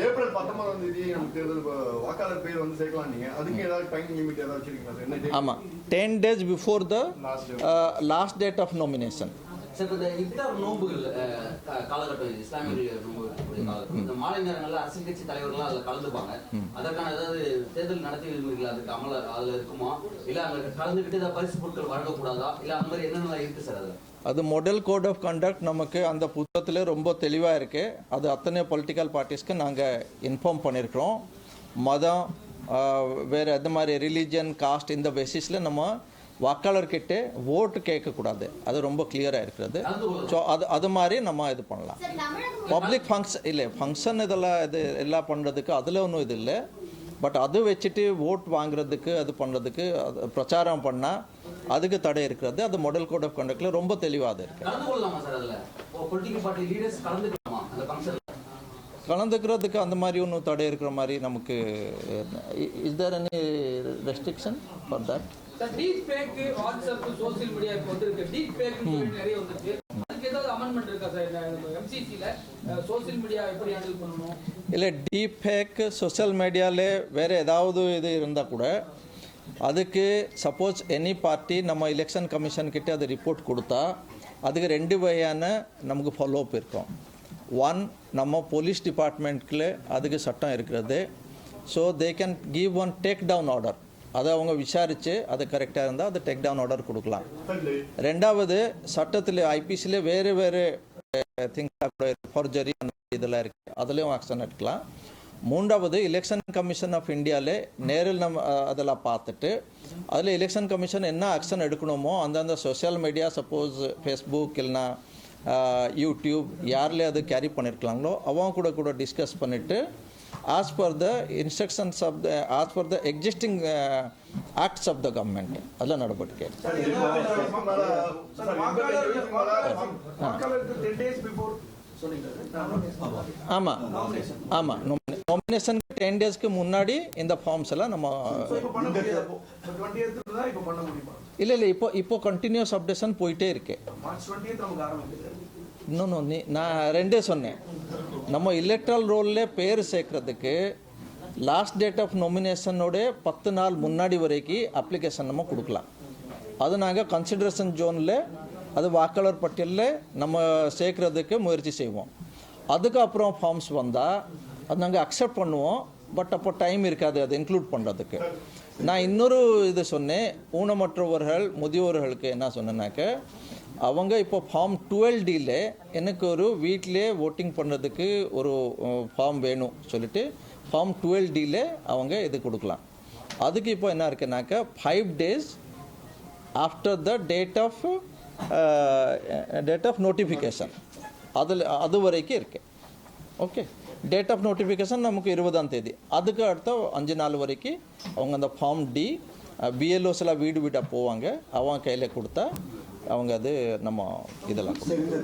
April 19ஆம் தேதி நமக்கு தேர்தல் வாக்காளர் பேர் வந்து சேர்க்கலாம். நீங்க அதுக்கு ஏதாவது டைம் லிமிட் ஏதாவது வச்சிருக்கீங்களா சார்? என்ன? ஆமா, 10 days before the last date of nomination. Sir, இந்த இஃப்தார் நோன்புகள் காலகட்டம், இஸ்லாமிய நோன்பு காலகட்டம், இந்த மாலை நேரங்களில் அரசியல் கட்சி தலைவர்கள்லாம் அதில் கலந்துப்பாங்க. அதற்கான ஏதாவது தேர்தல் நடத்தி விதிமுறைகள் அதுக்கு அதில் இருக்குமா, இல்லை அங்கே கலந்துக்கிட்டு ஏதாவது பரிசு பொருட்கள் வழங்கக்கூடாதா, இல்லை அந்த மாதிரி என்னென்ன இருக்குது சார்? அதில் அது மாடல் கோட் ஆஃப் கண்டக்ட் நமக்கு அந்த புத்தகத்தில் ரொம்ப தெளிவாக இருக்குது. அது அத்தனை பொலிட்டிக்கல் பார்ட்டிஸ்க்கு நாங்கள் இன்ஃபார்ம் பண்ணியிருக்கிறோம். மதம், வேறு எந்த மாதிரி ரிலீஜன், காஸ்ட், இந்த பேசிஸில் நம்ம வாக்காளர்கிட்ட ஓட்டு கேட்கக்கூடாது. அது ரொம்ப கிளியராக இருக்கிறது. ஸோ அது மாதிரி நம்ம இது பண்ணலாம். பப்ளிக் ஃபங்க்ஷன் இதெல்லாம் எல்லாம் பண்ணுறதுக்கு அதில் ஒன்றும் இது இல்லை. பட் அது வச்சுட்டு ஓட் வாங்குறதுக்கு, அது பண்ணுறதுக்கு, அது பிரச்சாரம் பண்ணால் அதுக்கு தடை இருக்கிறது. அது மாடல் கோட் ஆஃப் கண்டக்டில் ரொம்ப தெளிவாக இருக்குது. கலந்துக்கிறதுக்கு அந்த மாதிரி ஒன்றும் தடை இருக்கிற மாதிரி நமக்கு is there any restriction for that? Deep fake WhatsApp social media இப்போ வந்திருக்கு. டீப் ஃபேக் நிறைய வந்திருக்கு. அதுக்கு ஏதாவது அமெண்ட்மென்ட் இருக்கா சார் எம்சிசில? சோஷியல் மீடியா எப்படி ஹேண்டில் பண்ணணும்? இல்லை, டீப் ஃபேக் சோஷியல் மீடியாவில் வேறு ஏதாவது இது இருந்தால் கூட அதுக்கு சப்போஸ் எனி பார்ட்டி நம்ம எலெக்ஷன் கமிஷன் கிட்டே அது ரிப்போர்ட் கொடுத்தா அதுக்கு 2 வகையான நமக்கு ஃபாலோ அப் இருக்கும். 1, நம்ம போலீஸ் டிபார்ட்மெண்ட்டில் அதுக்கு சட்டம் இருக்கிறது. So they can give one take down order. அதை அவங்க விசாரித்து அது கரெக்டாக இருந்தால் அது டேக் டவுன் ஆர்டர் கொடுக்கலாம். 2வது, சட்டத்தில் ஐபிசியில் வேறு வேறு திங்ஸ் ஃபார்ஜரி இதெல்லாம் இருக்குது, அதுலேயும் ஆக்ஷன் எடுக்கலாம். 3வது, எலெக்ஷன் கமிஷன் ஆஃப் இந்தியாவில் நேரில் நம்ம அதெல்லாம் பார்த்துட்டு அதில் எலெக்ஷன் கமிஷன் என்ன ஆக்ஷன் எடுக்கணுமோ அந்தந்த சோஷியல் மீடியா, சப்போஸ் ஃபேஸ்புக் இல்லைனா யூடியூப் யாரில் அது கேரி பண்ணியிருக்கலாங்களோ அவங்க கூட டிஸ்கஸ் பண்ணிவிட்டு as per the instructions of the, as per the existing acts of the government alla nadabadike. ஆமா ஆமா, நாமினேஷன் 10 டேஸ்க்கு முன்னாடி இந்த ஃபார்ம்ஸ் எல்லாம் நம்ம இல்லை இப்போ கண்டினியூஸ் அப்டேஷன் போயிட்டே இருக்கு. இன்னொன்று நான் 2 சொன்னேன். நம்ம எலக்ட்ரல் ரோலில் பேர் சேர்க்கறதுக்கு லாஸ்ட் டேட் ஆஃப் நாமினேஷனோட 10 நாள் முன்னாடி வரைக்கும் அப்ளிகேஷன் நம்ம கொடுக்கலாம். அது நாங்கள் கன்சிடரேஷன் ஜோனில் அது வாக்காளர் பட்டியலில் நம்ம சேர்க்குறதுக்கு முயற்சி செய்வோம். அதுக்கப்புறம் ஃபார்ம்ஸ் வந்தால் அது நாங்கள் அக்செப்ட் பண்ணுவோம். பட் அப்போ டைம் இருக்காது அது இன்க்ளூட் பண்ணுறதுக்கு. நான் இன்னொரு இது சொன்னேன், ஊனமற்றவர்கள் முதியோர்களுக்கு என்ன சொன்னேன்னாக்க அவங்க இப்போ ஃபார்ம் 12Dயில் எனக்கு ஒரு வீட்டிலே ஓட்டிங் பண்ணுறதுக்கு ஒரு ஃபார்ம் வேணும் சொல்லிட்டு ஃபார்ம் 12Dயில் அவங்க இது கொடுக்கலாம். அதுக்கு இப்போ என்ன இருக்குன்னாக்கா 5 days after the date of notification அது வரைக்கும் இருக்குது. ஓகே, டேட் ஆஃப் நோட்டிஃபிகேஷன் நமக்கு 20ஆம் தேதி. அதுக்கு அடுத்த 5 நாள் வரைக்கும் அவங்க அந்த ஃபார்ம் டி பிஎல்ஓஸ்லாம் வீடு வீடாக போவாங்க. அவங்க கையில் கொடுத்தா அவங்க அது நம்ம இதெல்லாம்